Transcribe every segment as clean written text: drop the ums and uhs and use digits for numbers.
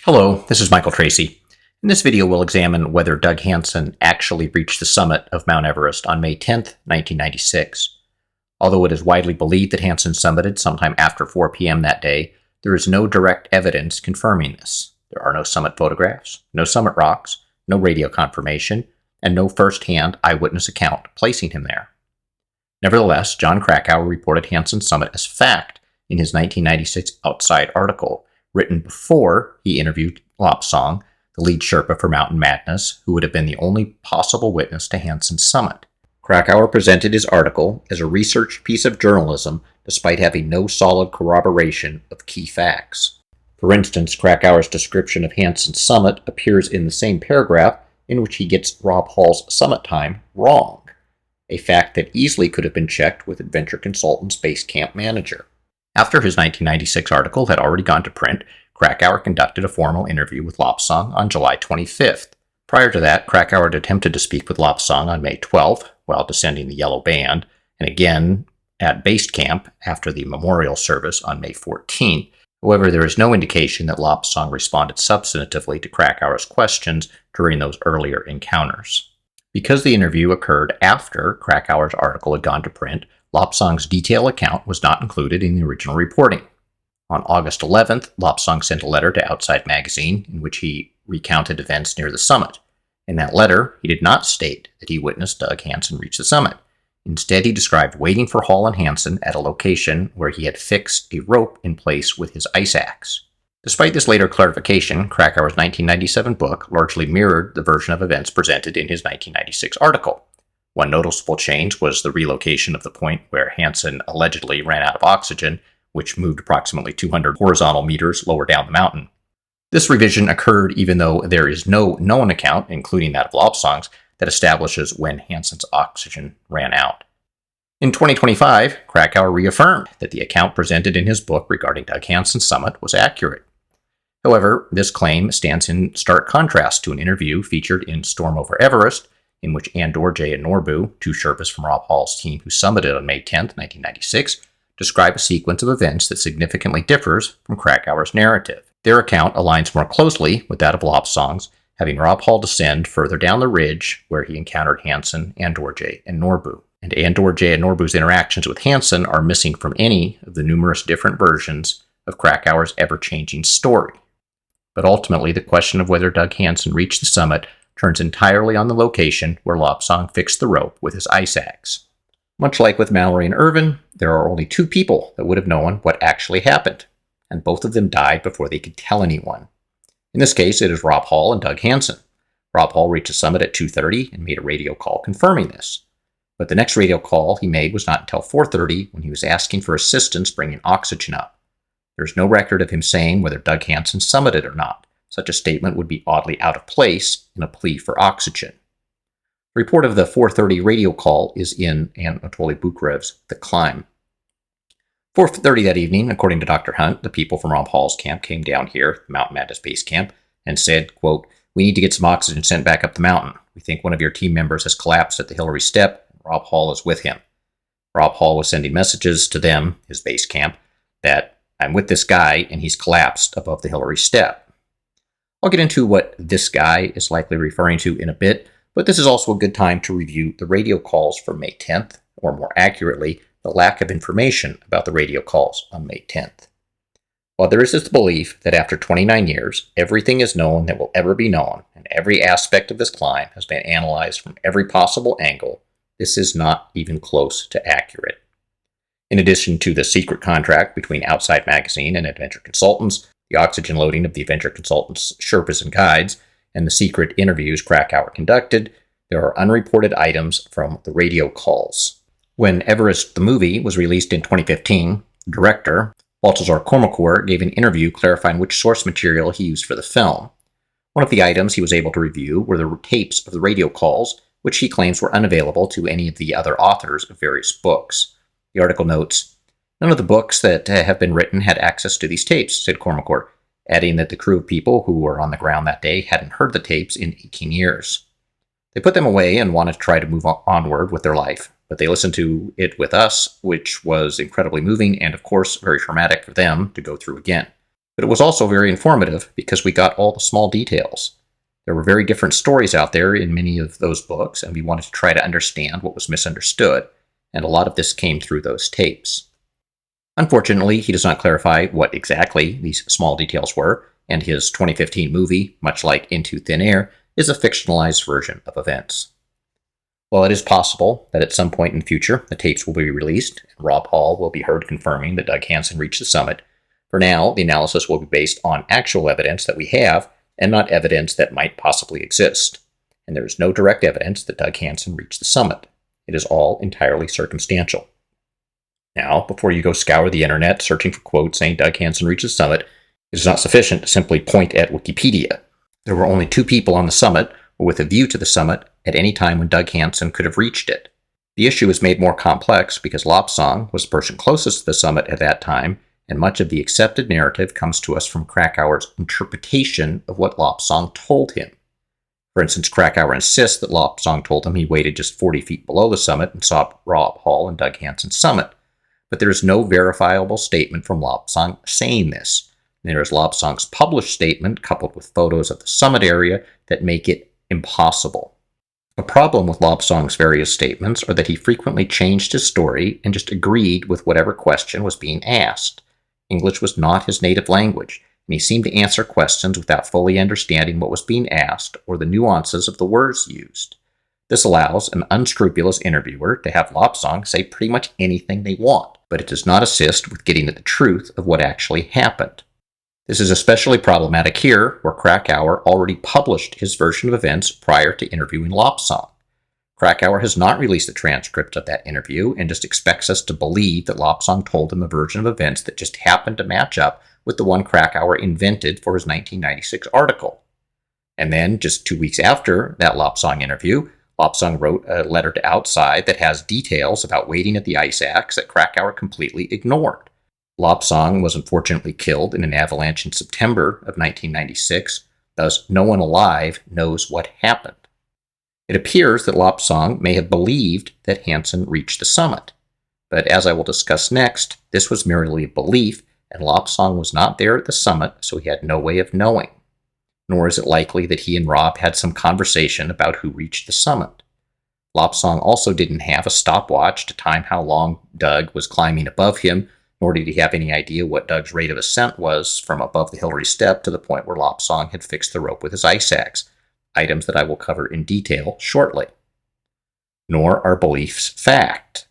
Hello, this is Michael Tracy. In this video, we'll examine whether Doug Hansen actually reached the summit of Mount Everest on May 10, 1996. Although it is widely believed that Hansen summited sometime after 4 p.m. that day, there is no direct evidence confirming this. There are no summit photographs, no summit rocks, no radio confirmation, and no first-hand eyewitness account placing him there. Nevertheless, John Krakauer reported Hansen's summit as fact in his 1996 Outside article, written before he interviewed Lopsang, the lead Sherpa for Mountain Madness, who would have been the only possible witness to Hansen's summit. Krakauer presented his article as a research piece of journalism despite having no solid corroboration of key facts. For instance, Krakauer's description of Hansen's summit appears in the same paragraph in which he gets Rob Hall's summit time wrong, a fact that easily could have been checked with Adventure Consultant's base camp manager. After his 1996 article had already gone to print, Krakauer conducted a formal interview with Lopsang on July 25th. Prior to that, Krakauer had attempted to speak with Lopsang on May 12th while descending the Yellow Band, and again at base camp after the memorial service on May 14th. However, there is no indication that Lopsang responded substantively to Krakauer's questions during those earlier encounters. Because the interview occurred after Krakauer's article had gone to print, Lopsang's detailed account was not included in the original reporting. On August 11th, Lopsang sent a letter to Outside Magazine in which he recounted events near the summit. In that letter, he did not state that he witnessed Doug Hansen reach the summit. Instead, he described waiting for Hall and Hansen at a location where he had fixed a rope in place with his ice axe. Despite this later clarification, Krakauer's 1997 book largely mirrored the version of events presented in his 1996 article. One noticeable change was the relocation of the point where Hansen allegedly ran out of oxygen, which moved approximately 200 horizontal meters lower down the mountain. This revision occurred even though there is no known account, including that of Lopsang's, that establishes when Hansen's oxygen ran out. In 2025, Krakauer reaffirmed that the account presented in his book regarding Doug Hansen's summit was accurate. However, this claim stands in stark contrast to an interview featured in Storm Over Everest, in which Dorje and Norbu, two Sherpas from Rob Hall's team who summited on May 10, 1996, describe a sequence of events that significantly differs from Krakauer's narrative. Their account aligns more closely with that of Lopsang's, having Rob Hall descend further down the ridge where he encountered Hansen, Dorje, and Norbu. And Dorje and Norbu's interactions with Hansen are missing from any of the numerous different versions of Krakauer's ever-changing story. But ultimately, the question of whether Doug Hansen reached the summit turns entirely on the location where Lopsang fixed the rope with his ice axe. Much like with Mallory and Irvin, there are only two people that would have known what actually happened, and both of them died before they could tell anyone. In this case, it is Rob Hall and Doug Hansen. Rob Hall reached the summit at 2:30 and made a radio call confirming this. But the next radio call he made was not until 4:30 when he was asking for assistance bringing oxygen up. There's no record of him saying whether Doug Hansen summited or not. Such a statement would be oddly out of place in a plea for oxygen. The report of the 4:30 radio call is in Anatoly Bukharev's The Climb. 4:30 that evening, according to Dr. Hunt, the people from Rob Hall's camp came down here, the Mountain Madness base camp, and said, quote, "We need to get some oxygen sent back up the mountain. We think one of your team members has collapsed at the Hillary Step, and Rob Hall is with him." Rob Hall was sending messages to them, his base camp, that "I'm with this guy and he's collapsed above the Hillary Step." I'll get into what this guy is likely referring to in a bit, but this is also a good time to review the radio calls from May 10th, or more accurately, the lack of information about the radio calls on May 10th. While there is this belief that after 29 years, everything is known that will ever be known, and every aspect of this climb has been analyzed from every possible angle, this is not even close to accurate. In addition to the secret contract between Outside Magazine and Adventure Consultants, the oxygen loading of the Adventure Consultants' Sherpas and guides, and the secret interviews Krakauer conducted, there are unreported items from the radio calls. When Everest the movie was released in 2015, the director, Baltazar Kormakur, gave an interview clarifying which source material he used for the film. One of the items he was able to review were the tapes of the radio calls, which he claims were unavailable to any of the other authors of various books. The article notes, "None of the books that have been written had access to these tapes," said Kormakur, adding that the crew of people who were on the ground that day hadn't heard the tapes in 18 years. They put them away and wanted to try to move onward with their life, but they listened to it with us, which was incredibly moving and, of course, very traumatic for them to go through again. But it was also very informative because we got all the small details. There were very different stories out there in many of those books, and we wanted to try to understand what was misunderstood, and a lot of this came through those tapes. Unfortunately, he does not clarify what exactly these small details were, and his 2015 movie, much like Into Thin Air, is a fictionalized version of events. While it is possible that at some point in the future the tapes will be released and Rob Hall will be heard confirming that Doug Hansen reached the summit, for now the analysis will be based on actual evidence that we have and not evidence that might possibly exist. And there is no direct evidence that Doug Hansen reached the summit. It is all entirely circumstantial. Now, before you go scour the internet searching for quotes saying Doug Hansen reached the summit, it is not sufficient to simply point at Wikipedia. There were only 2 people on the summit or with a view to the summit at any time when Doug Hansen could have reached it. The issue is made more complex because Lopsang was the person closest to the summit at that time, and much of the accepted narrative comes to us from Krakauer's interpretation of what Lopsang told him. For instance, Krakauer insists that Lopsang told him he waited just 40 feet below the summit and saw Rob Hall and Doug Hansen's summit. But there is no verifiable statement from Lopsang saying this. There is Lopsang's published statement coupled with photos of the summit area that make it impossible. A problem with Lopsang's various statements are that he frequently changed his story and just agreed with whatever question was being asked. English was not his native language, and he seemed to answer questions without fully understanding what was being asked or the nuances of the words used. This allows an unscrupulous interviewer to have Lopsang say pretty much anything they want, but it does not assist with getting at the truth of what actually happened. This is especially problematic here, where Krakauer already published his version of events prior to interviewing Lopsang. Krakauer has not released a transcript of that interview and just expects us to believe that Lopsang told him a version of events that just happened to match up with the one Krakauer invented for his 1996 article. And then, just 2 weeks after that Lopsang interview, Lopsang wrote a letter to Outside that has details about waiting at the ice axe that Krakauer completely ignored. Lopsang was unfortunately killed in an avalanche in September of 1996, thus no one alive knows what happened. It appears that Lopsang may have believed that Hansen reached the summit, but as I will discuss next, this was merely a belief, and Lopsang was not there at the summit, so he had no way of knowing. Nor is it likely that he and Rob had some conversation about who reached the summit. Lopsang also didn't have a stopwatch to time how long Doug was climbing above him, nor did he have any idea what Doug's rate of ascent was from above the Hillary step to the point where Lopsang had fixed the rope with his ice axe, items that I will cover in detail shortly. Nor are beliefs fact.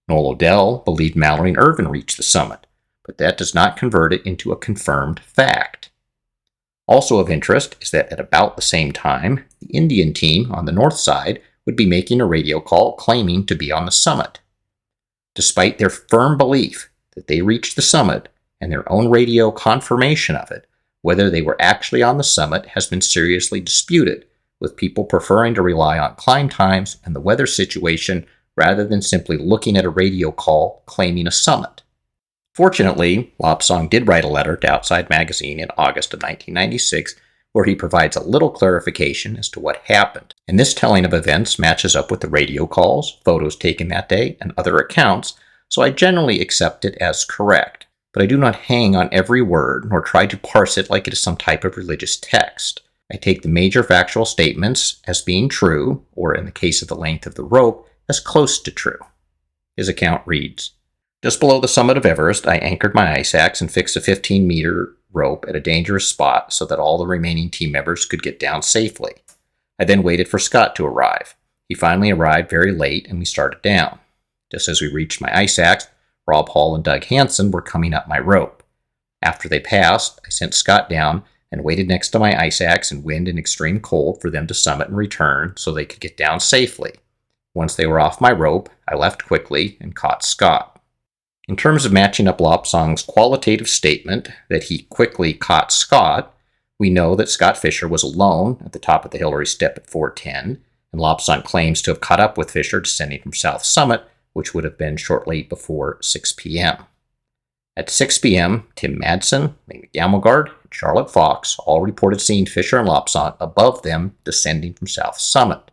Noel Odell believed Mallory and Irvin reached the summit, but that does not convert it into a confirmed fact. Also of interest is that at about the same time, the Indian team on the north side would be making a radio call claiming to be on the summit. Despite their firm belief that they reached the summit and their own radio confirmation of it, whether they were actually on the summit has been seriously disputed, with people preferring to rely on climb times and the weather situation rather than simply looking at a radio call claiming a summit. Fortunately, Lopsang did write a letter to Outside Magazine in August of 1996 where he provides a little clarification as to what happened, and this telling of events matches up with the radio calls, photos taken that day, and other accounts, so I generally accept it as correct, but I do not hang on every word nor try to parse it like it is some type of religious text. I take the major factual statements as being true, or in the case of the length of the rope, as close to true. His account reads, "Just below the summit of Everest, I anchored my ice axe and fixed a 15-meter rope at a dangerous spot so that all the remaining team members could get down safely. I then waited for Scott to arrive. He finally arrived very late and we started down. Just as we reached my ice axe, Rob Hall and Doug Hansen were coming up my rope. After they passed, I sent Scott down and waited next to my ice axe in wind and extreme cold for them to summit and return so they could get down safely. Once they were off my rope, I left quickly and caught Scott." In terms of matching up Lopsang's qualitative statement that he quickly caught Scott, we know that Scott Fisher was alone at the top of the Hillary step at 4:10, and Lopsang claims to have caught up with Fisher descending from South Summit, which would have been shortly before 6 p.m. At 6 p.m., Tim Madsen, Amy Gamelgard, and Charlotte Fox all reported seeing Fisher and Lopsang above them descending from South Summit.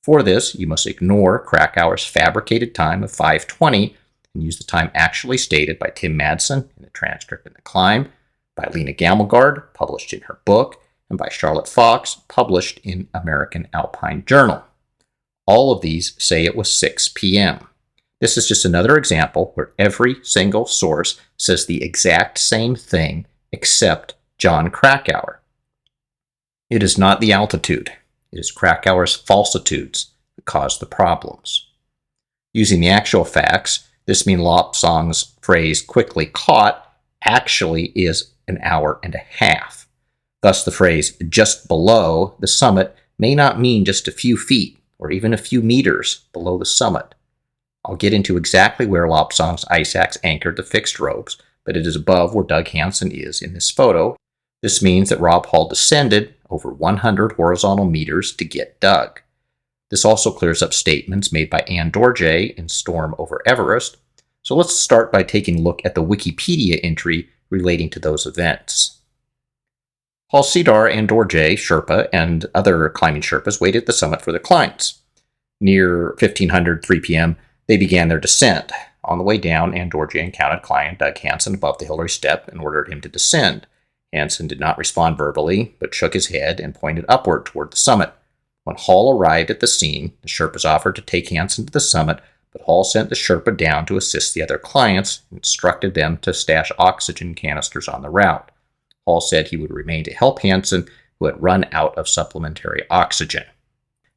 For this, you must ignore Krakauer's fabricated time of 5:20 and use the time actually stated by Tim Madsen in the transcript in the climb, by Lena Gamelgard, published in her book, and by Charlotte Fox, published in American Alpine Journal. All of these say it was 6 p.m. This is just another example where every single source says the exact same thing except John Krakauer. It is not the altitude. It is Krakauer's falsitudes that cause the problems. Using the actual facts, this means Lopsang's phrase quickly caught actually is an hour and a half. Thus the phrase just below the summit may not mean just a few feet or even a few meters below the summit. I'll get into exactly where Lopsang's ice axe anchored the fixed ropes, but it is above where Doug Hansen is in this photo. This means that Rob Hall descended over 100 horizontal meters to get Doug. This also clears up statements made by Anne Dorje in Storm over Everest. So let's start by taking a look at the Wikipedia entry relating to those events. Hall Cedar and Dorje, Sherpa, and other climbing Sherpas waited at the summit for their clients. Near 3 p.m., they began their descent. On the way down, Anne Dorje encountered client Doug Hansen above the Hillary step and ordered him to descend. Hansen did not respond verbally, but shook his head and pointed upward toward the summit. When Hall arrived at the scene, the Sherpas offered to take Hansen to the summit, but Hall sent the Sherpa down to assist the other clients and instructed them to stash oxygen canisters on the route. Hall said he would remain to help Hansen, who had run out of supplementary oxygen.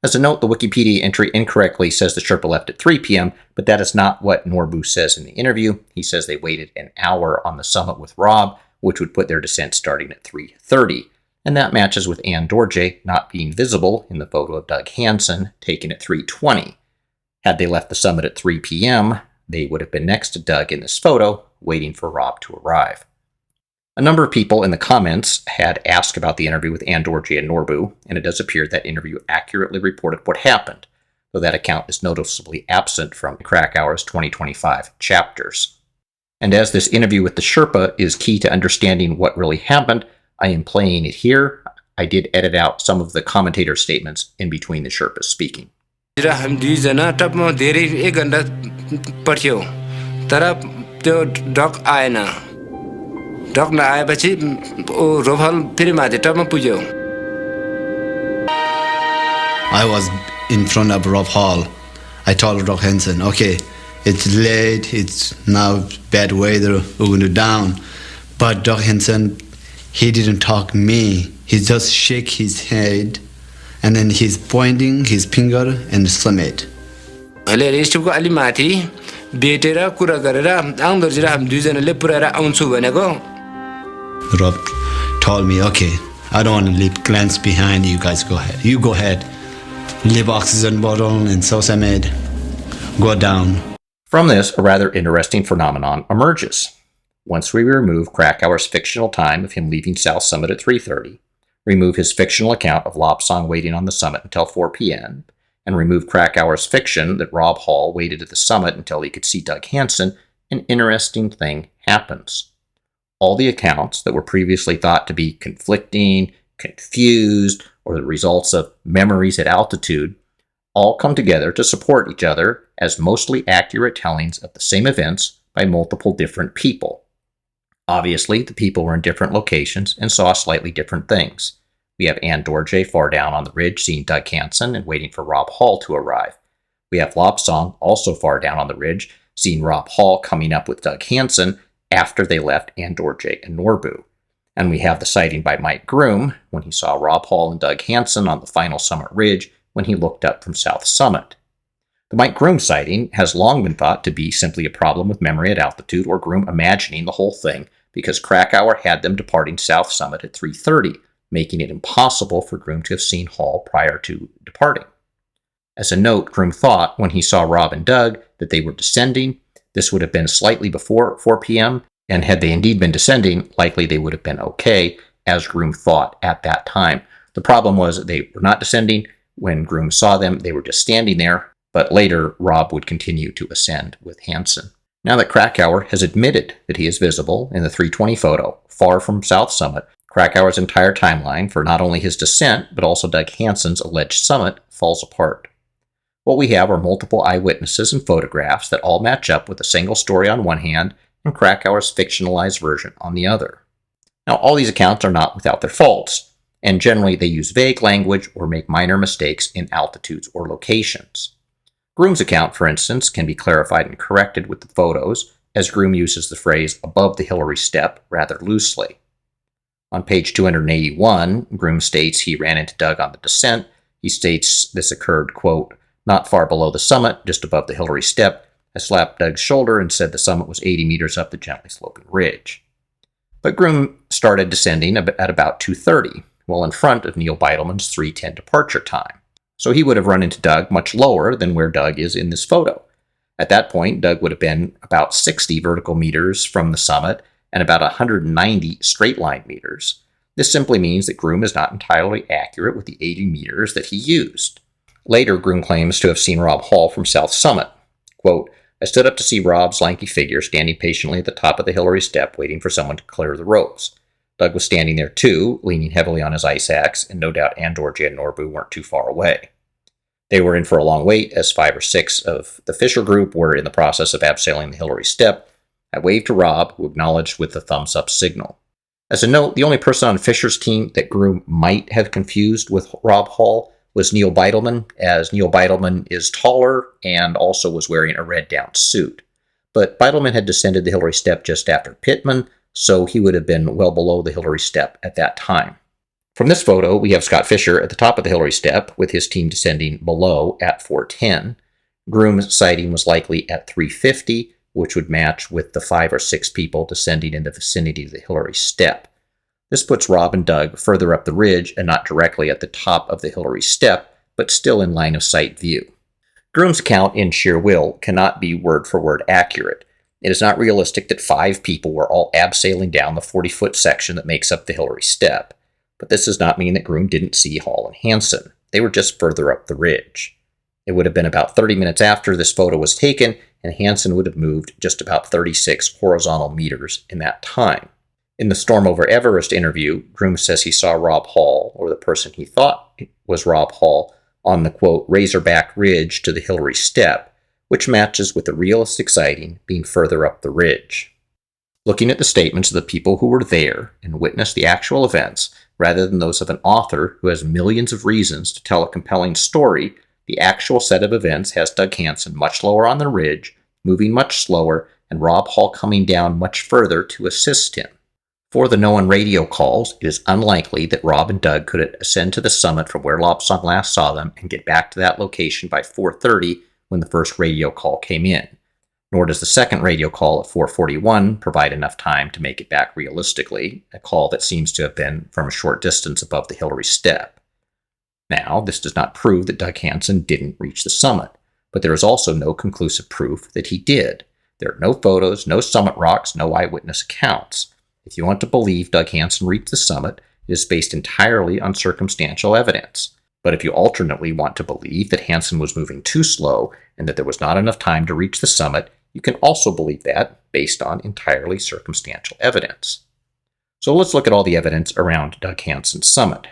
As a note, the Wikipedia entry incorrectly says the Sherpa left at 3 p.m., but that is not what Norbu says in the interview. He says they waited an hour on the summit with Rob, which would put their descent starting at 3:30. And that matches with Anne Dorje not being visible in the photo of Doug Hansen taken at 3:20. Had they left the summit at 3 p.m., they would have been next to Doug in this photo, waiting for Rob to arrive. A number of people in the comments had asked about the interview with Anne Dorje and Norbu, and it does appear that interview accurately reported what happened, though that account is noticeably absent from Krakauer's 2025 chapters. And as this interview with the Sherpa is key to understanding what really happened, I am playing it here. I did edit out some of the commentator statements in between the Sherpas speaking. I was in front of Rob Hall. I told Doug Hansen, okay, it's late, it's now bad weather, we're going to down. But Doug Hansen, he didn't talk me. He just shake his head, and then he's pointing his finger and summit. Rob told me, okay, I don't want to leave glance behind, you guys go ahead. You go ahead. Leave oxygen bottle and so summit. Go down. From this, a rather interesting phenomenon emerges. Once we remove Krakauer's fictional time of him leaving South Summit at 3:30, remove his fictional account of Lopsang waiting on the summit until 4 p.m., and remove Krakauer's fiction that Rob Hall waited at the summit until he could see Doug Hansen, an interesting thing happens. All the accounts that were previously thought to be conflicting, confused, or the results of memories at altitude all come together to support each other as mostly accurate tellings of the same events by multiple different people. Obviously, the people were in different locations and saw slightly different things. We have Anne Dorje far down on the ridge seeing Doug Hansen and waiting for Rob Hall to arrive. We have Lopsang also far down on the ridge seeing Rob Hall coming up with Doug Hansen after they left Anne Dorje and Norbu. And we have the sighting by Mike Groom when he saw Rob Hall and Doug Hansen on the final summit ridge when he looked up from South Summit. The Mike Groom sighting has long been thought to be simply a problem with memory at altitude or Groom imagining the whole thing because Krakauer had them departing South Summit at 3:30, making it impossible for Groom to have seen Hall prior to departing. As a note, Groom thought when he saw Rob and Doug that they were descending. This would have been slightly before 4 p.m., and had they indeed been descending, likely they would have been okay, as Groom thought at that time. The problem was they were not descending. When Groom saw them, they were just standing there, but later Rob would continue to ascend with Hansen. Now that Krakauer has admitted that he is visible in the 320 photo, far from South Summit, Krakauer's entire timeline for not only his descent, but also Doug Hansen's alleged summit falls apart. What we have are multiple eyewitnesses and photographs that all match up with a single story on one hand and Krakauer's fictionalized version on the other. Now, all these accounts are not without their faults, and generally they use vague language or make minor mistakes in altitudes or locations. Groom's account, for instance, can be clarified and corrected with the photos, as Groom uses the phrase above the Hillary step rather loosely. On page 281, Groom states he ran into Doug on the descent. He states this occurred, quote, not far below the summit, just above the Hillary step. I slapped Doug's shoulder and said the summit was 80 meters up the gently sloping ridge. But Groom started descending at about 2:30, well in front of Neil Beitelman's 3:10 departure time. So he would have run into Doug much lower than where Doug is in this photo. At that point, Doug would have been about 60 vertical meters from the summit and about 190 straight line meters. This simply means that Groom is not entirely accurate with the 80 meters that he used. Later, Groom claims to have seen Rob Hall from South Summit. Quote, I stood up to see Rob's lanky figure standing patiently at the top of the Hillary step waiting for someone to clear the ropes. Doug was standing there too, leaning heavily on his ice axe, and no doubt Andorja and Norbu weren't too far away. They were in for a long wait, as 5 or 6 of the Fisher group were in the process of abseiling the Hillary step. I waved to Rob, who acknowledged with the thumbs-up signal. As a note, the only person on Fisher's team that Groom might have confused with Rob Hall was Neil Beitelman, as Neil Beitelman is taller and also was wearing a red down suit. But Beitelman had descended the Hillary step just after Pittman, so he would have been well below the Hillary step at that time. From this photo, we have Scott Fisher at the top of the Hillary step, with his team descending below at 410. Groom's sighting was likely at 350, which would match with the 5 or 6 people descending in the vicinity of the Hillary step. This puts Rob and Doug further up the ridge and not directly at the top of the Hillary step, but still in line of sight view. Groom's account in sheer will cannot be word for word accurate. It is not realistic that 5 people were all abseiling down the 40-foot section that makes up the Hillary step. But this does not mean that Groom didn't see Hall and Hansen. They were just further up the ridge. It would have been about 30 minutes after this photo was taken, and Hansen would have moved just about 36 horizontal meters in that time. In the Storm over Everest interview, Groom says he saw Rob Hall, or the person he thought was Rob Hall, on the, quote, Razorback Ridge to the Hillary step, which matches with the realistic sighting being further up the ridge. Looking at the statements of the people who were there and witnessed the actual events, rather than those of an author who has millions of reasons to tell a compelling story, the actual set of events has Doug Hansen much lower on the ridge, moving much slower, and Rob Hall coming down much further to assist him. For the known radio calls, it is unlikely that Rob and Doug could ascend to the summit from where Lopsang last saw them and get back to that location by 4:30 when the first radio call came in. Nor does the second radio call at 4:41 provide enough time to make it back realistically, a call that seems to have been from a short distance above the Hillary step. Now, this does not prove that Doug Hansen didn't reach the summit, but there is also no conclusive proof that he did. There are no photos, no summit rocks, no eyewitness accounts. If you want to believe Doug Hansen reached the summit, it is based entirely on circumstantial evidence. But if you alternately want to believe that Hansen was moving too slow and that there was not enough time to reach the summit, you can also believe that based on entirely circumstantial evidence. So let's look at all the evidence around Doug Hansen's summit.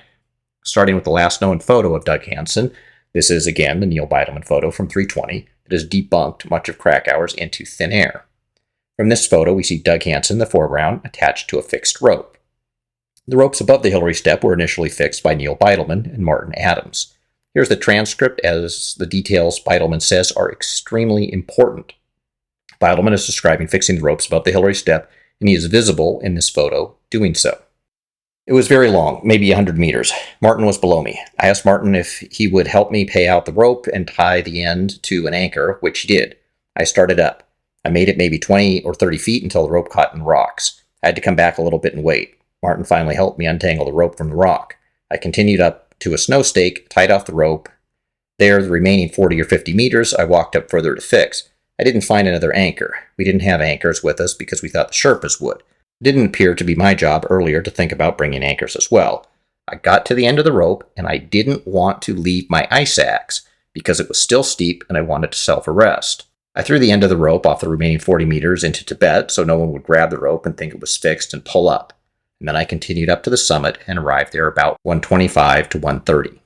Starting with the last known photo of Doug Hansen, this is again the Neil Beitelman photo from 320 that has debunked much of Krakauer's into thin air. From this photo, we see Doug Hansen in the foreground attached to a fixed rope. The ropes above the Hillary step were initially fixed by Neil Beitelman and Martin Adams. Here's the transcript, as the details Beitelman says are extremely important. Beitelman is describing fixing the ropes above the Hillary step, and he is visible in this photo doing so. It was very long, maybe 100 meters. Martin was below me. I asked Martin if he would help me pay out the rope and tie the end to an anchor, which he did. I started up. I made it maybe 20 or 30 feet until the rope caught in rocks. I had to come back a little bit and wait. Martin finally helped me untangle the rope from the rock. I continued up to a snow stake, tied off the rope. There, the remaining 40 or 50 meters, I walked up further to fix. I didn't find another anchor. We didn't have anchors with us because we thought the Sherpas would. It didn't appear to be my job earlier to think about bringing anchors as well. I got to the end of the rope, and I didn't want to leave my ice axe because it was still steep and I wanted to self-arrest. I threw the end of the rope off the remaining 40 meters into Tibet so no one would grab the rope and think it was fixed and pull up. And then I continued up to the summit and arrived there about 1:25 to 1:30.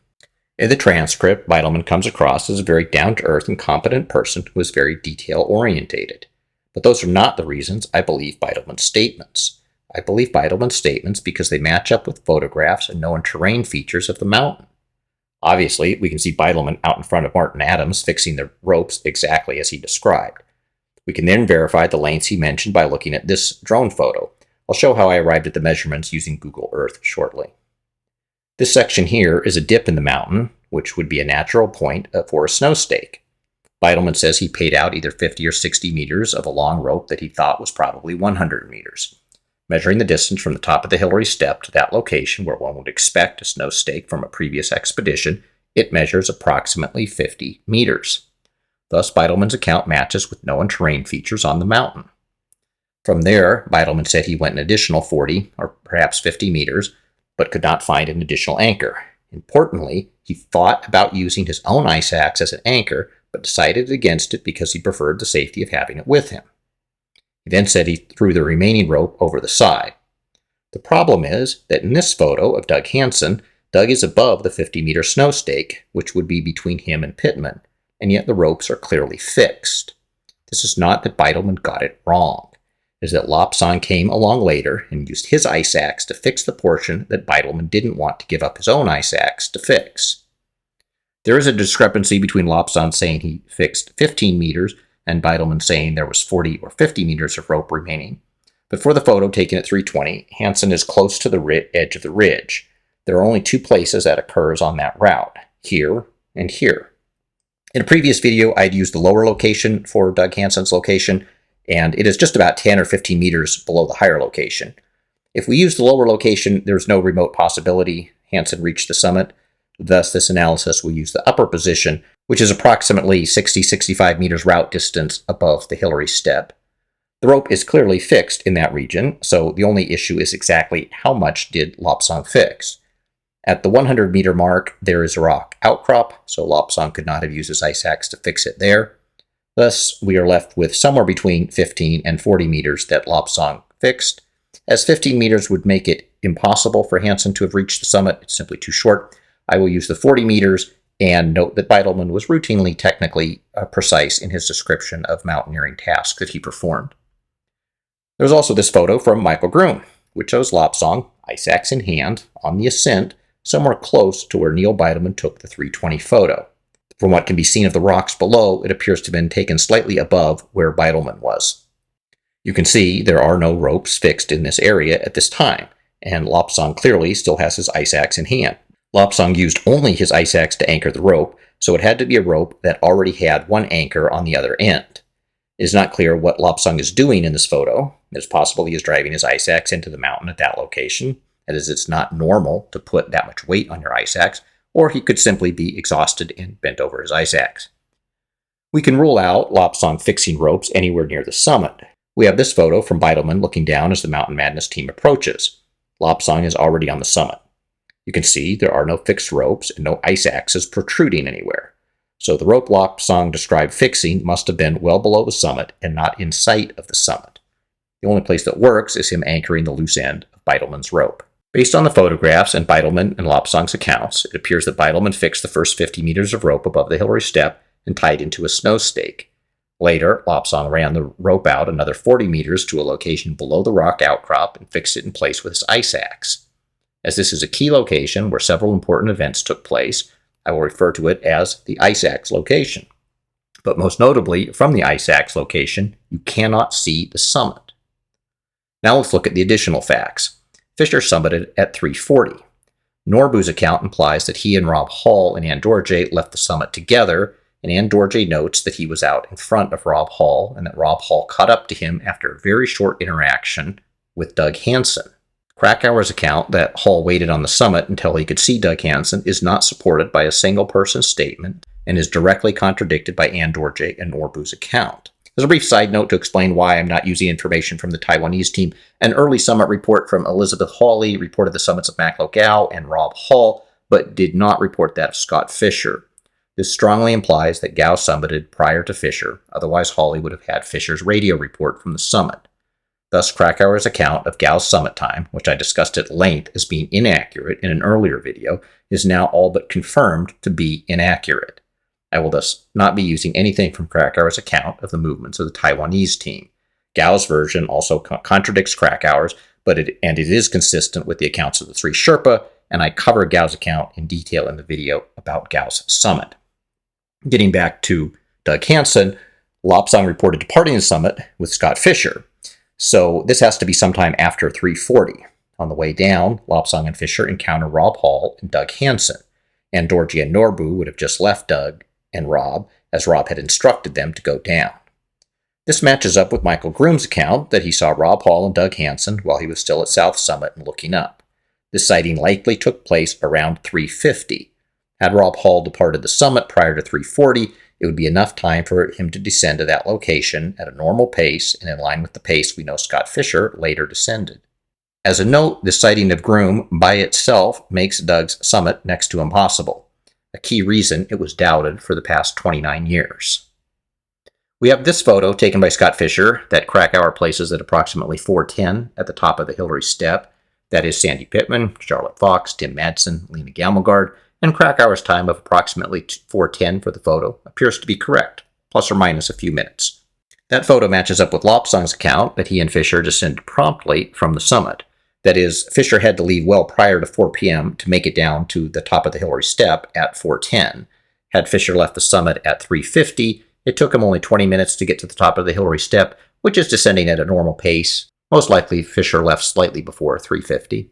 In the transcript, Beitelman comes across as a very down-to-earth and competent person who is very detail-orientated. But those are not the reasons I believe Beitelman's statements. I believe Beidelman's statements because they match up with photographs and known terrain features of the mountain. Obviously, we can see Beidelman out in front of Martin Adams fixing the ropes exactly as he described. We can then verify the lengths he mentioned by looking at this drone photo. I'll show how I arrived at the measurements using Google Earth shortly. This section here is a dip in the mountain, which would be a natural point for a snow stake. Beidelman says he paid out either 50 or 60 meters of a long rope that he thought was probably 100 meters. Measuring the distance from the top of the Hillary Step to that location where one would expect a snow stake from a previous expedition, it measures approximately 50 meters. Thus, Beidelman's account matches with known terrain features on the mountain. From there, Beidelman said he went an additional 40 or perhaps 50 meters, but could not find an additional anchor. Importantly, he thought about using his own ice axe as an anchor, but decided against it because he preferred the safety of having it with him. He then said he threw the remaining rope over the side. The problem is that in this photo of Doug Hansen, Doug is above the 50-meter snow stake, which would be between him and Pittman, and yet the ropes are clearly fixed. This is not that Beidelman got it wrong. It is that Lopsang came along later and used his ice axe to fix the portion that Beidelman didn't want to give up his own ice axe to fix. There is a discrepancy between Lopsang saying he fixed 15 meters and Beidelman saying there was 40 or 50 meters of rope remaining. But for the photo taken at 3:20, Hansen is close to the edge of the ridge. There are only two places that occurs on that route, here and here. In a previous video, I'd used the lower location for Doug Hansen's location, and it is just about 10 or 15 meters below the higher location. If we use the lower location, there's no remote possibility Hansen reached the summit. Thus, this analysis will use the upper position, which is approximately 60-65 meters route distance above the Hillary Step. The rope is clearly fixed in that region, so the only issue is exactly how much did Lopsang fix. At the 100-meter mark, there is a rock outcrop, so Lopsang could not have used his ice axe to fix it there. Thus, we are left with somewhere between 15 and 40 meters that Lopsang fixed. As 15 meters would make it impossible for Hansen to have reached the summit, it's simply too short, I will use the 40 meters and note that Beidelman was routinely technically precise in his description of mountaineering tasks that he performed. There's also this photo from Michael Groom, which shows Lopsang, ice axe in hand, on the ascent, somewhere close to where Neil Beidelman took the 320 photo. From what can be seen of the rocks below, it appears to have been taken slightly above where Beidelman was. You can see there are no ropes fixed in this area at this time, and Lopsang clearly still has his ice axe in hand. Lopsang used only his ice axe to anchor the rope, so it had to be a rope that already had one anchor on the other end. It is not clear what Lopsang is doing in this photo. It is possible he is driving his ice axe into the mountain at that location. That is, it's not normal to put that much weight on your ice axe, or he could simply be exhausted and bent over his ice axe. We can rule out Lopsang fixing ropes anywhere near the summit. We have this photo from Beidelman looking down as the Mountain Madness team approaches. Lopsang is already on the summit. You can see there are no fixed ropes and no ice axes protruding anywhere. So the rope Lopsang described fixing must have been well below the summit and not in sight of the summit. The only place that works is him anchoring the loose end of Beidelman's rope. Based on the photographs and Beidelman and Lopsang's accounts, it appears that Beidelman fixed the first 50 meters of rope above the Hillary Step and tied into a snow stake. Later, Lopsang ran the rope out another 40 meters to a location below the rock outcrop and fixed it in place with his ice axe. As this is a key location where several important events took place, I will refer to it as the ice axe location. But most notably, from the ice axe location, you cannot see the summit. Now let's look at the additional facts. Fisher summited at 3:40. Norbu's account implies that he and Rob Hall and Ann Dorje left the summit together, and Ann Dorje notes that he was out in front of Rob Hall and that Rob Hall caught up to him after a very short interaction with Doug Hansen. Krakauer's account that Hall waited on the summit until he could see Doug Hansen is not supported by a single person's statement and is directly contradicted by Ann Dorje and Norbu's account. As a brief side note to explain why I'm not using information from the Taiwanese team, an early summit report from Elizabeth Hawley reported the summits of Maclo Gao and Rob Hall, but did not report that of Scott Fisher. This strongly implies that Gao summited prior to Fisher, otherwise Hawley would have had Fisher's radio report from the summit. Thus, Krakauer's account of Gao's summit time, which I discussed at length as being inaccurate in an earlier video, is now all but confirmed to be inaccurate. I will thus not be using anything from Krakauer's account of the movements of the Taiwanese team. Gao's version also contradicts Krakauer's, and it is consistent with the accounts of the three Sherpa, and I cover Gau's account in detail in the video about Gau's summit. Getting back to Doug Hansen, Lopsang reported departing the summit with Scott Fisher. So this has to be sometime after 3:40. On the way down, Lopsang and Fisher encounter Rob Hall and Doug Hansen, and Dorji and Norbu would have just left Doug and Rob, as Rob had instructed them to go down. This matches up with Michael Groom's account that he saw Rob Hall and Doug Hansen while he was still at South Summit and looking up. This sighting likely took place around 3:50. Had Rob Hall departed the summit prior to 3:40, it would be enough time for him to descend to that location at a normal pace and in line with the pace we know Scott Fisher later descended. As a note, this sighting of Groom by itself makes Doug's summit next to impossible, a key reason it was doubted for the past 29 years. We have this photo taken by Scott Fisher that Krakauer places at approximately 4:10 at the top of the Hillary Step. That is Sandy Pittman, Charlotte Fox, Tim Madsen, Lena Gammelgard, and Krakauer's time of approximately 4:10 for the photo appears to be correct, plus or minus a few minutes. That photo matches up with Lopsang's account that he and Fisher descended promptly from the summit. That is, Fisher had to leave well prior to 4 p.m. to make it down to the top of the Hillary Step at 4:10. Had Fisher left the summit at 3:50, it took him only 20 minutes to get to the top of the Hillary Step, which is descending at a normal pace. Most likely, Fisher left slightly before 3:50.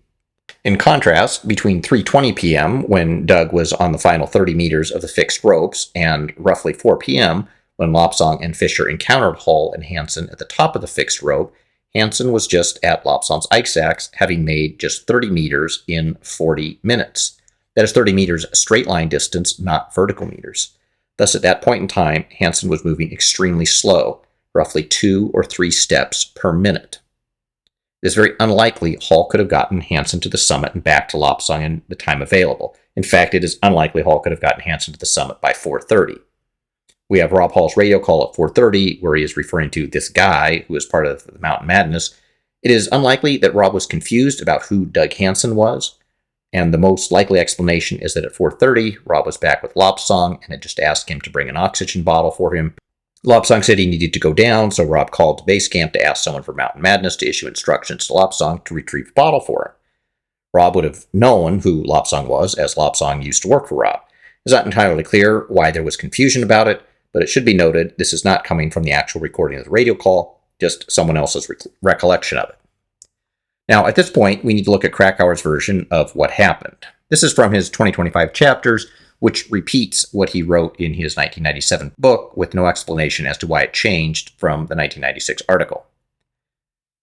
In contrast, between 3:20 p.m., when Doug was on the final 30 meters of the fixed ropes, and roughly 4 p.m., when Lopsang and Fisher encountered Hall and Hansen at the top of the fixed rope, Hansen was just at Lopsang's ice axe, having made just 30 meters in 40 minutes. That is 30 meters straight line distance, not vertical meters. Thus, at that point in time, Hansen was moving extremely slow, roughly 2 or 3 steps per minute. It is very unlikely Hall could have gotten Hansen to the summit and back to Lopsang in the time available. In fact, it is unlikely Hall could have gotten Hansen to the summit by 4:30. We have Rob Hall's radio call at 4:30, where he is referring to this guy who is part of the Mountain Madness. It is unlikely that Rob was confused about who Doug Hansen was, and the most likely explanation is that at 4:30, Rob was back with Lopsang and had just asked him to bring an oxygen bottle for him. Lopsang said he needed to go down, so Rob called to base camp to ask someone from Mountain Madness to issue instructions to Lopsang to retrieve the bottle for him. Rob would have known who Lopsang was, as Lopsang used to work for Rob. It's not entirely clear why there was confusion about it, but it should be noted this is not coming from the actual recording of the radio call, just someone else's recollection of it. Now, at this point, we need to look at Krakauer's version of what happened. This is from his 2025 chapters, which repeats what he wrote in his 1997 book with no explanation as to why it changed from the 1996 article.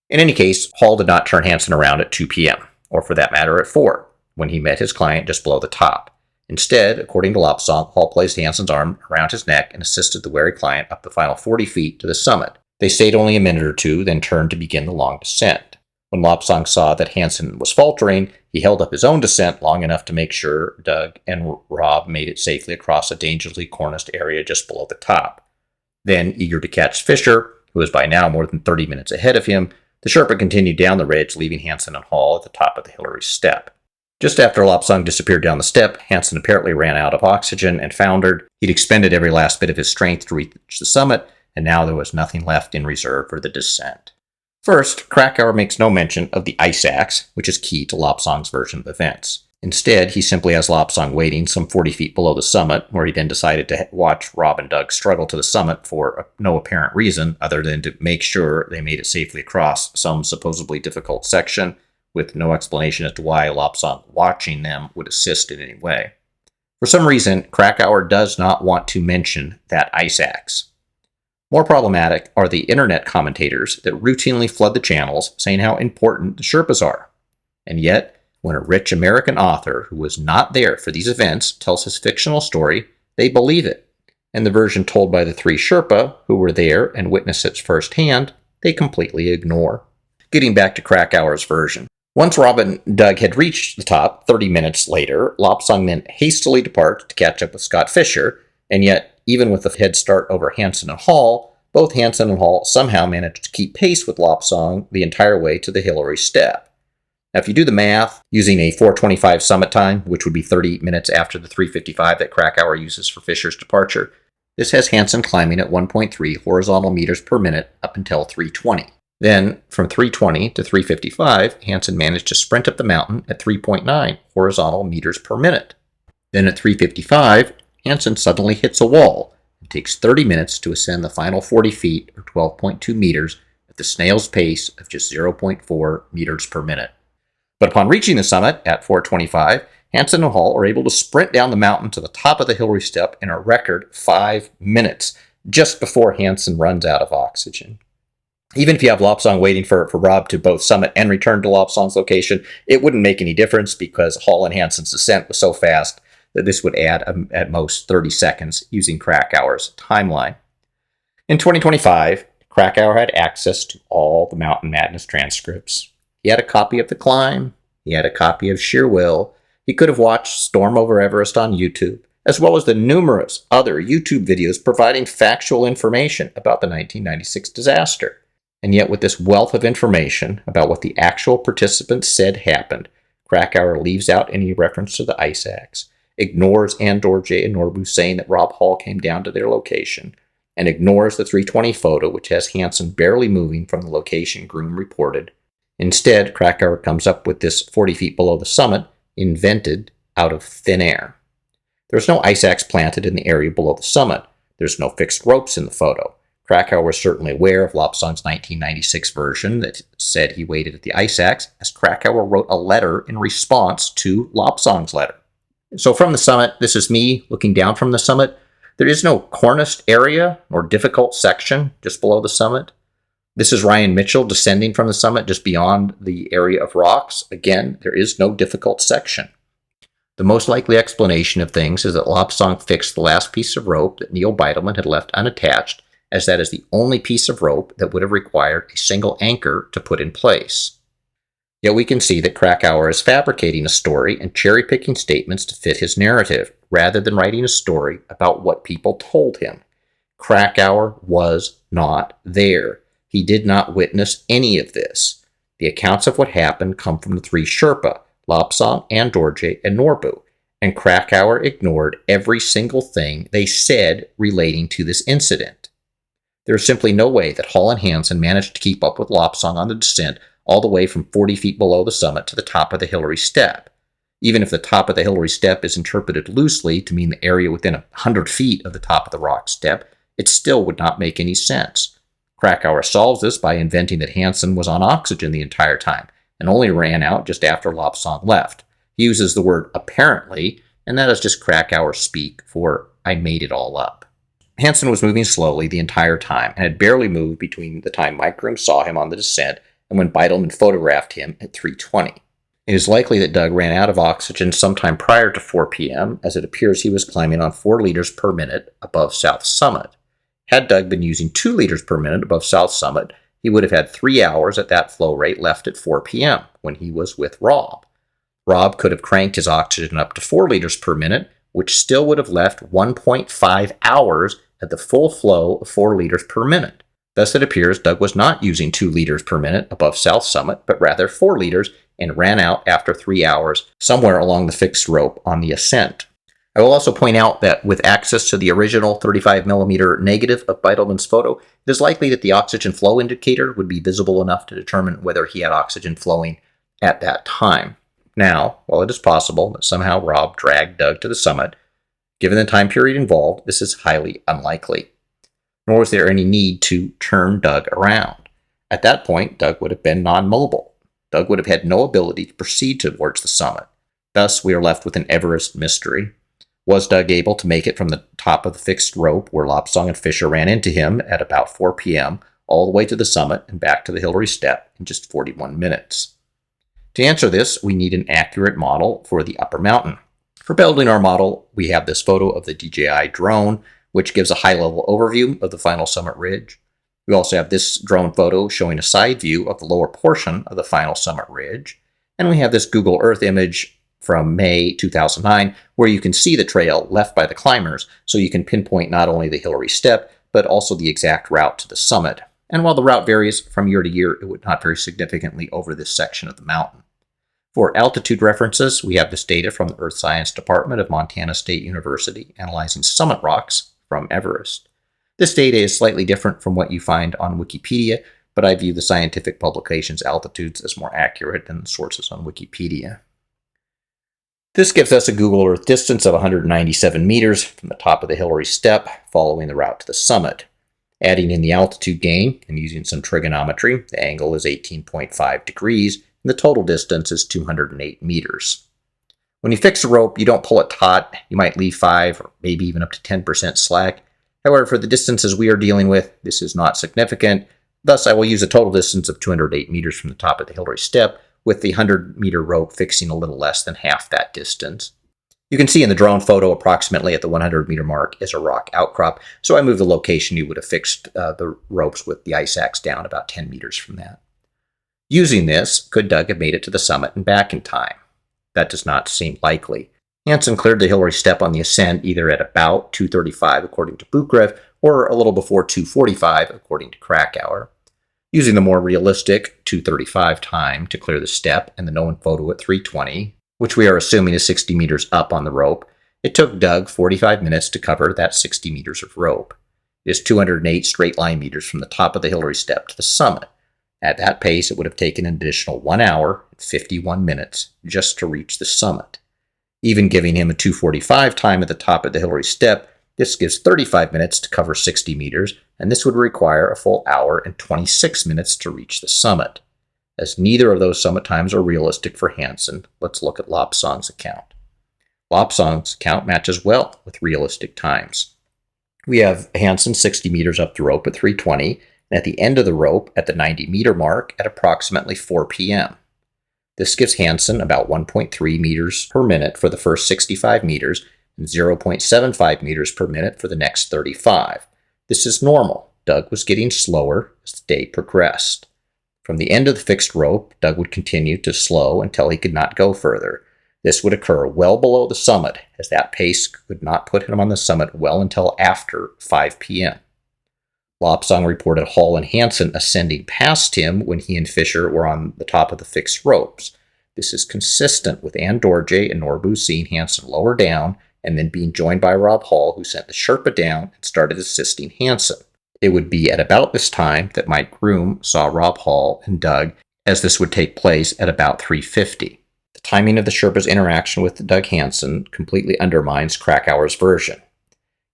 In any case, Hall did not turn Hansen around at 2 p.m., or for that matter at 4, when he met his client just below the top. Instead, according to Lopsang, Hall placed Hansen's arm around his neck and assisted the wary client up the final 40 feet to the summit. They stayed only a minute or two, then turned to begin the long descent. When Lopsang saw that Hansen was faltering, he held up his own descent long enough to make sure Doug and Rob made it safely across a dangerously corniced area just below the top. Then, eager to catch Fisher, who was by now more than 30 minutes ahead of him, the Sherpa continued down the ridge, leaving Hansen and Hall at the top of the Hillary Step. Just after Lopsang disappeared down the step, Hansen apparently ran out of oxygen and foundered. He'd expended every last bit of his strength to reach the summit, and now there was nothing left in reserve for the descent. First, Krakauer makes no mention of the ice axe, which is key to Lopsang's version of events. Instead, he simply has Lopsang waiting some 40 feet below the summit, where he then decided to watch Rob and Doug struggle to the summit for no apparent reason other than to make sure they made it safely across some supposedly difficult section, with no explanation as to why Lopsang watching them would assist in any way. For some reason, Krakauer does not want to mention that ice axe. More problematic are the internet commentators that routinely flood the channels saying how important the Sherpas are. And yet, when a rich American author who was not there for these events tells his fictional story, they believe it. And the version told by the 3 Sherpa, who were there and witnessed it firsthand, they completely ignore. Getting back to Krakauer's version. Once Rob and Doug had reached the top 30 minutes later, Lopsang then hastily departed to catch up with Scott Fisher, and yet, even with a head start over Hansen and Hall, both Hansen and Hall somehow managed to keep pace with Lopsang the entire way to the Hillary Step. Now, if you do the math, using a 4:25 summit time, which would be 30 minutes after the 3:55 that Krakauer uses for Fisher's departure, this has Hansen climbing at 1.3 horizontal meters per minute up until 3:20. Then, from 320 to 355, Hansen managed to sprint up the mountain at 3.9 horizontal meters per minute. Then at 355, Hansen suddenly hits a wall. It takes 30 minutes to ascend the final 40 feet, or 12.2 meters, at the snail's pace of just 0.4 meters per minute. But upon reaching the summit at 425, Hansen and Hall are able to sprint down the mountain to the top of the Hillary Step in a record 5 minutes, just before Hansen runs out of oxygen. Even if you have Lopsang waiting for Rob to both summit and return to Lopsang's location, it wouldn't make any difference because Hall and Hansen's descent was so fast that this would add at most 30 seconds using Krakauer's timeline. In 2025, Krakauer had access to all the Mountain Madness transcripts. He had a copy of the climb. He had a copy of Sheer Will. He could have watched Storm Over Everest on YouTube, as well as the numerous other YouTube videos providing factual information about the 1996 disaster. And yet, with this wealth of information about what the actual participants said happened, Krakauer leaves out any reference to the ice axe, ignores Dorje and Norbu saying that Rob Hall came down to their location, and ignores the 320 photo, which has Hansen barely moving from the location Groom reported. Instead, Krakauer comes up with this 40 feet below the summit, invented out of thin air. There's no ice axe planted in the area below the summit. There's no fixed ropes in the photo. Krakauer was certainly aware of Lopsang's 1996 version that said he waited at the ice axe, as Krakauer wrote a letter in response to Lopsang's letter. So from the summit, this is me looking down from the summit. There is no corniced area or difficult section just below the summit. This is Ryan Mitchell descending from the summit just beyond the area of rocks. Again, there is no difficult section. The most likely explanation of things is that Lopsang fixed the last piece of rope that Neil Beitelman had left unattached, as that is the only piece of rope that would have required a single anchor to put in place. Yet we can see that Krakauer is fabricating a story and cherry-picking statements to fit his narrative, rather than writing a story about what people told him. Krakauer was not there. He did not witness any of this. The accounts of what happened come from the three Sherpa, Lopsang, Dorje, and Norbu, and Krakauer ignored every single thing they said relating to this incident. There is simply no way that Hall and Hansen managed to keep up with Lopsang on the descent all the way from 40 feet below the summit to the top of the Hillary Step. Even if the top of the Hillary Step is interpreted loosely to mean the area within 100 feet of the top of the rock step, it still would not make any sense. Krakauer solves this by inventing that Hansen was on oxygen the entire time and only ran out just after Lopsang left. He uses the word apparently, and that is just Krakauer speak for I made it all up. Hansen was moving slowly the entire time and had barely moved between the time Mike Groom saw him on the descent and when Beitelman photographed him at 3:20. It is likely that Doug ran out of oxygen sometime prior to 4 p.m., as it appears he was climbing on 4 liters per minute above South Summit. Had Doug been using 2 liters per minute above South Summit, he would have had 3 hours at that flow rate left at 4 p.m. when he was with Rob. Rob could have cranked his oxygen up to 4 liters per minute, which still would have left 1.5 hours at the full flow of 4 liters per minute. Thus it appears Doug was not using 2 liters per minute above South Summit, but rather 4 liters, and ran out after 3 hours somewhere along the fixed rope on the ascent. I will also point out that with access to the original 35mm negative of Beitelman's photo, it is likely that the oxygen flow indicator would be visible enough to determine whether he had oxygen flowing at that time. Now, while it is possible that somehow Rob dragged Doug to the summit, given the time period involved, this is highly unlikely. Nor was there any need to turn Doug around. At that point, Doug would have been non-mobile. Doug would have had no ability to proceed towards the summit. Thus, we are left with an Everest mystery. Was Doug able to make it from the top of the fixed rope where Lopsang and Fisher ran into him at about 4 p.m. all the way to the summit and back to the Hillary Step in just 41 minutes? To answer this, we need an accurate model for the upper mountain. For building our model, we have this photo of the DJI drone, which gives a high-level overview of the final summit ridge. We also have this drone photo showing a side view of the lower portion of the final summit ridge. And we have this Google Earth image from May 2009, where you can see the trail left by the climbers, so you can pinpoint not only the Hillary Step, but also the exact route to the summit. And while the route varies from year to year, it would not vary significantly over this section of the mountain. For altitude references, we have this data from the Earth Science Department of Montana State University analyzing summit rocks from Everest. This data is slightly different from what you find on Wikipedia but I view the scientific publications' altitudes as more accurate than the sources on Wikipedia. This gives us a Google Earth distance of 197 meters from the top of the Hillary Step, following the route to the summit. Adding in the altitude gain and using some trigonometry, the angle is 18.5 degrees, and the total distance is 208 meters. When you fix a rope, you don't pull it taut. You might leave 5 or maybe even up to 10% slack. However, for the distances we are dealing with, this is not significant. Thus, I will use a total distance of 208 meters from the top of the Hillary Step, with the 100-meter rope fixing a little less than half that distance. You can see in the drone photo approximately at the 100-meter mark is a rock outcrop, so I moved the location you would have fixed the ropes with the ice axe down about 10 meters from that. Using this, could Doug have made it to the summit and back in time? That does not seem likely. Hansen cleared the Hillary Step on the ascent either at about 2:35 according to Bukrev or a little before 2:45 according to Krakauer. Using the more realistic 2:35 time to clear the step and the known photo at 3:20, which we are assuming is 60 meters up on the rope, it took Doug 45 minutes to cover that 60 meters of rope. It is 208 straight line meters from the top of the Hillary Step to the summit. At that pace, it would have taken an additional 1 hour and 51 minutes just to reach the summit. Even giving him a 2:45 time at the top of the Hillary Step, this gives 35 minutes to cover 60 meters, and this would require a full hour and 26 minutes to reach the summit. As neither of those summit times are realistic for Hansen, let's look at Lopsang's account. Lopsang's account matches well with realistic times. We have Hansen 60 meters up the rope at 3:20, and at the end of the rope at the 90-meter mark at approximately 4 p.m. This gives Hansen about 1.3 meters per minute for the first 65 meters and 0.75 meters per minute for the next 35. This is normal. Doug was getting slower as the day progressed. From the end of the fixed rope, Doug would continue to slow until he could not go further. This would occur well below the summit, as that pace could not put him on the summit well until after 5 p.m. Lopsang reported Hall and Hansen ascending past him when he and Fisher were on the top of the fixed ropes. This is consistent with Dorje and Norbu seeing Hansen lower down and then being joined by Rob Hall, who sent the Sherpa down and started assisting Hansen. It would be at about this time that Mike Groom saw Rob Hall and Doug, as this would take place at about 3:50. The timing of the Sherpa's interaction with Doug Hansen completely undermines Krakauer's version.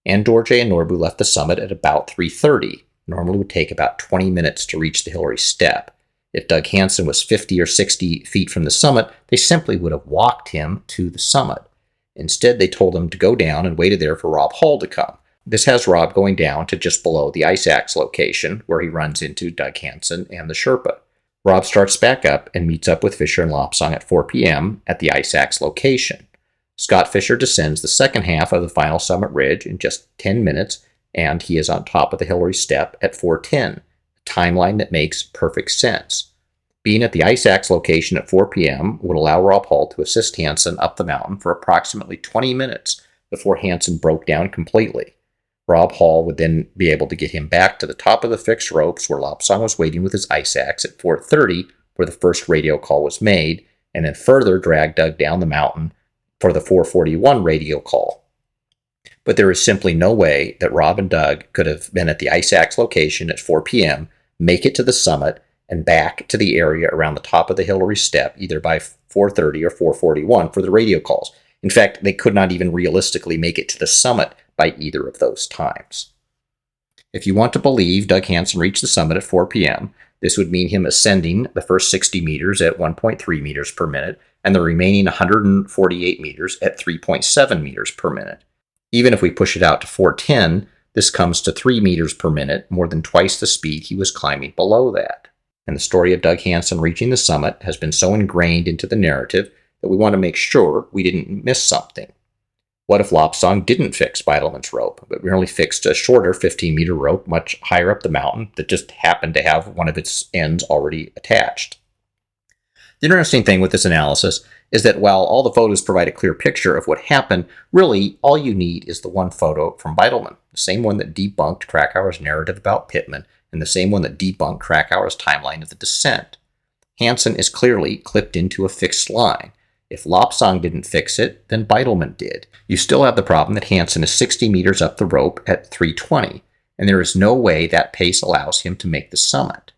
Dorje and Norbu left the summit at about 3:30. Normally would take about 20 minutes to reach the Hillary Step. If Doug Hansen was 50 or 60 feet from the summit, they simply would have walked him to the summit. Instead, they told him to go down and waited there for Rob Hall to come. This has Rob going down to just below the ice axe location, where he runs into Doug Hansen and the Sherpa. Rob starts back up and meets up with Fisher and Lopsang at 4 p.m. at the ice axe location. Scott Fisher descends the second half of the final summit ridge in just 10 minutes, and he is on top of the Hillary Step at 4:10, a timeline that makes perfect sense. Being at the ice axe location at 4 p.m. would allow Rob Hall to assist Hansen up the mountain for approximately 20 minutes before Hansen broke down completely. Rob Hall would then be able to get him back to the top of the fixed ropes where Lopsang was waiting with his ice axe at 4:30, where the first radio call was made, and then further drag Doug down the mountain for the 4:41 radio call. But there is simply no way that Rob and Doug could have been at the ice axe location at 4 p.m., make it to the summit, and back to the area around the top of the Hillary Step either by 4:30 or 4:41 for the radio calls. In fact, they could not even realistically make it to the summit by either of those times. If you want to believe Doug Hansen reached the summit at 4 p.m., this would mean him ascending the first 60 meters at 1.3 meters per minute and the remaining 148 meters at 3.7 meters per minute. Even if we push it out to 4:10, this comes to 3 meters per minute, more than twice the speed he was climbing below that. And the story of Doug Hansen reaching the summit has been so ingrained into the narrative that we want to make sure we didn't miss something. What if Lopsang didn't fix Beitelman's rope, but merely fixed a shorter 15-meter rope much higher up the mountain that just happened to have one of its ends already attached? The interesting thing with this analysis is that while all the photos provide a clear picture of what happened, really all you need is the one photo from Beitelman, the same one that debunked Krakauer's narrative about Pittman, and the same one that debunked Krakauer's timeline of the descent. Hansen is clearly clipped into a fixed line. If Lopsang didn't fix it, then Beitelman did. You still have the problem that Hansen is 60 meters up the rope at 3:20, and there is no way that pace allows him to make the summit.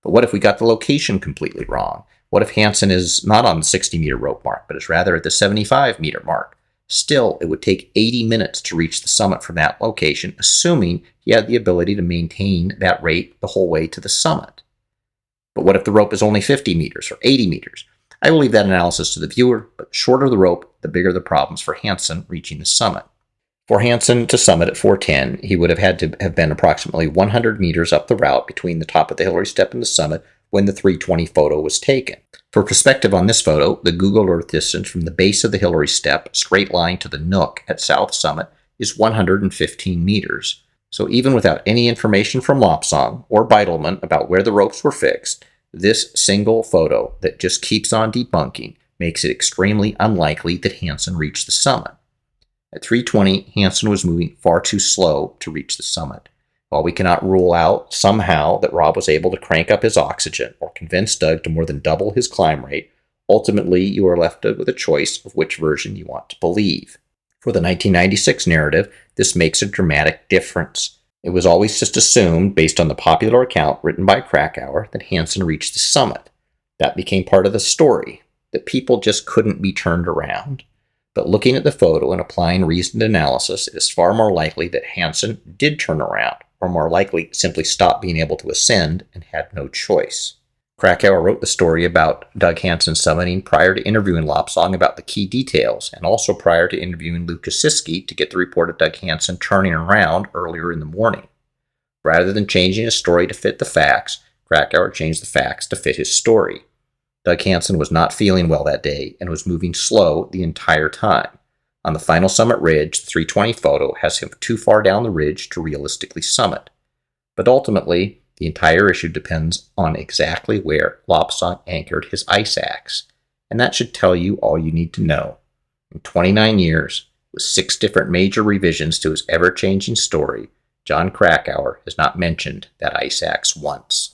But what if we got the location completely wrong? What if Hansen is not on the 60-meter rope mark, but is rather at the 75-meter mark? Still, it would take 80 minutes to reach the summit from that location, assuming he had the ability to maintain that rate the whole way to the summit. But what if the rope is only 50 meters or 80 meters? I will leave that analysis to the viewer, but the shorter the rope, the bigger the problems for Hansen reaching the summit. For Hansen to summit at 4:10, he would have had to have been approximately 100 meters up the route between the top of the Hillary step and the summit when the 3:20 photo was taken. For perspective on this photo, the Google Earth distance from the base of the Hillary step, straight line to the nook at South Summit, is 115 meters. So even without any information from Lopsang or Beitelman about where the ropes were fixed, this single photo that just keeps on debunking makes it extremely unlikely that Hansen reached the summit. At 3:20, Hansen was moving far too slow to reach the summit. While we cannot rule out somehow that Rob was able to crank up his oxygen or convince Doug to more than double his climb rate, ultimately you are left with a choice of which version you want to believe. For the 1996 narrative, this makes a dramatic difference. It was always just assumed, based on the popular account written by Krakauer, that Hansen reached the summit. That became part of the story, that people just couldn't be turned around. But looking at the photo and applying reasoned analysis, it is far more likely that Hansen did turn around, or more likely simply stopped being able to ascend and had no choice. Krakauer wrote the story about Doug Hansen summiting prior to interviewing Lopsang about the key details, and also prior to interviewing Lucas Siski to get the report of Doug Hansen turning around earlier in the morning. Rather than changing his story to fit the facts, Krakauer changed the facts to fit his story. Doug Hansen was not feeling well that day and was moving slow the entire time. On the final summit ridge, the 3:20 photo has him too far down the ridge to realistically summit. But ultimately, the entire issue depends on exactly where Lopsang anchored his ice axe, and that should tell you all you need to know. In 29 years, with 6 different major revisions to his ever-changing story, John Krakauer has not mentioned that ice axe once.